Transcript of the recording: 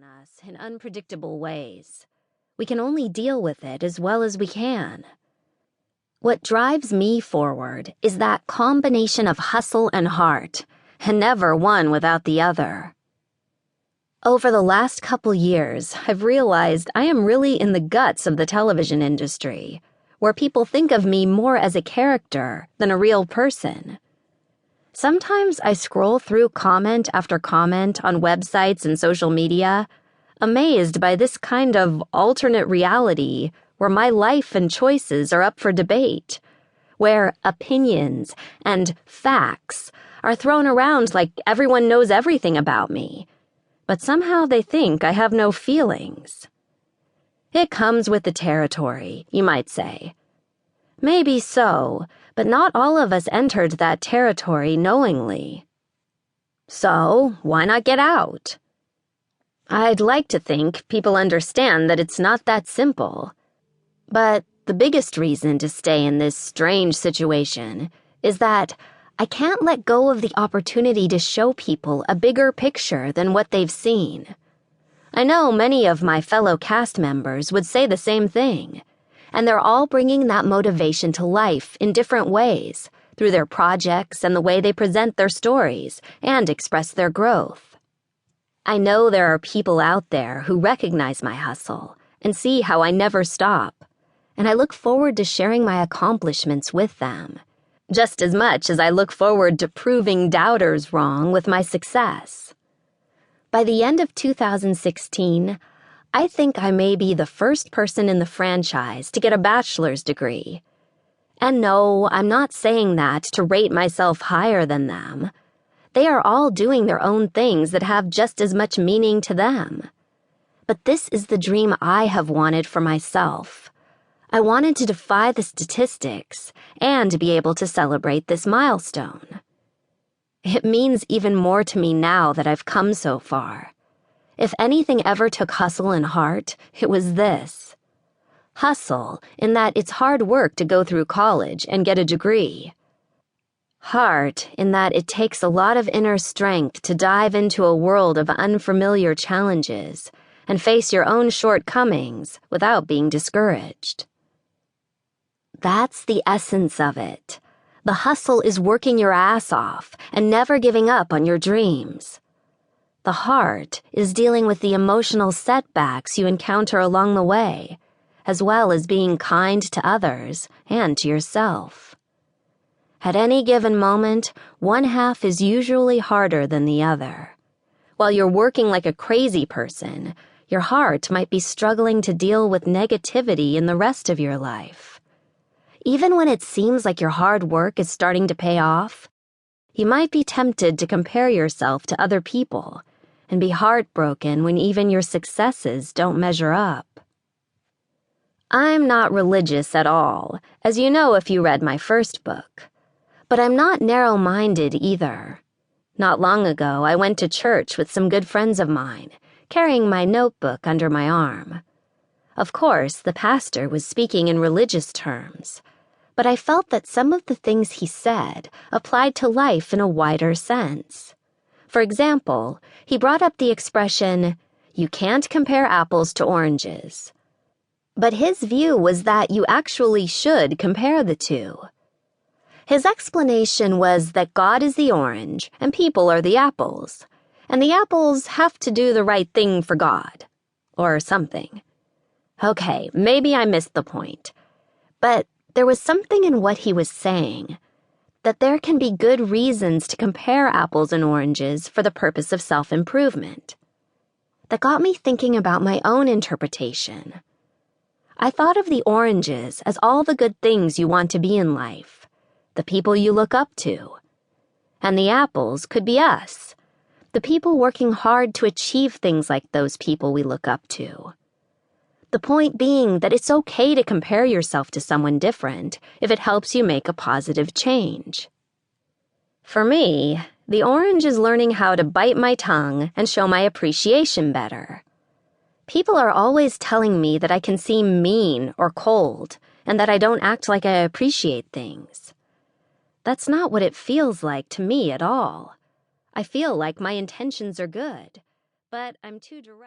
on us in unpredictable ways. We can only deal with it as well as we can. What drives me forward is that combination of hustle and heart, and never one without the other. Over the last couple years, I've realized I am really in the guts of the television industry, where people think of me more as a character than a real person. Sometimes I scroll through comment after comment on websites and social media, amazed by this kind of alternate reality where my life and choices are up for debate, where opinions and facts are thrown around like everyone knows everything about me, but somehow they think I have no feelings. It comes with the territory, you might say. Maybe so, but not all of us entered that territory knowingly. So, why not get out? I'd like to think people understand that it's not that simple. But the biggest reason to stay in this strange situation is that I can't let go of the opportunity to show people a bigger picture than what they've seen. I know many of my fellow cast members would say the same thing, and they're all bringing that motivation to life in different ways through their projects and the way they present their stories and express their growth. I know there are people out there who recognize my hustle and see how I never stop, and I look forward to sharing my accomplishments with them, just as much as I look forward to proving doubters wrong with my success. By the end of 2016, I think I may be the first person in the franchise to get a bachelor's degree. And no, I'm not saying that to rate myself higher than them. They are all doing their own things that have just as much meaning to them. But this is the dream I have wanted for myself. I wanted to defy the statistics and to be able to celebrate this milestone. It means even more to me now that I've come so far. If anything ever took hustle and heart, it was this. Hustle, in that it's hard work to go through college and get a degree. Heart, in that it takes a lot of inner strength to dive into a world of unfamiliar challenges and face your own shortcomings without being discouraged. That's the essence of it. The hustle is working your ass off and never giving up on your dreams. The heart is dealing with the emotional setbacks you encounter along the way, as well as being kind to others and to yourself. At any given moment, one half is usually harder than the other. While you're working like a crazy person, your heart might be struggling to deal with negativity in the rest of your life. Even when it seems like your hard work is starting to pay off, you might be tempted to compare yourself to other people and be heartbroken when even your successes don't measure up. I'm not religious at all, as you know if you read my first book, but I'm not narrow-minded either. Not long ago, I went to church with some good friends of mine, carrying my notebook under my arm. Of course, the pastor was speaking in religious terms, but I felt that some of the things he said applied to life in a wider sense. For example, he brought up the expression, "You can't compare apples to oranges." But his view was that you actually should compare the two. His explanation was that God is the orange and people are the apples, and the apples have to do the right thing for God, or something. Okay, maybe I missed the point, but there was something in what he was saying, that there can be good reasons to compare apples and oranges for the purpose of self-improvement. That got me thinking about my own interpretation. I thought of the oranges as all the good things you want to be in life, the people you look up to. And the apples could be us, the people working hard to achieve things like those people we look up to. The point being that it's okay to compare yourself to someone different if it helps you make a positive change. For me, the orange is learning how to bite my tongue and show my appreciation better. People are always telling me that I can seem mean or cold and that I don't act like I appreciate things. That's not what it feels like to me at all. I feel like my intentions are good, but I'm too direct.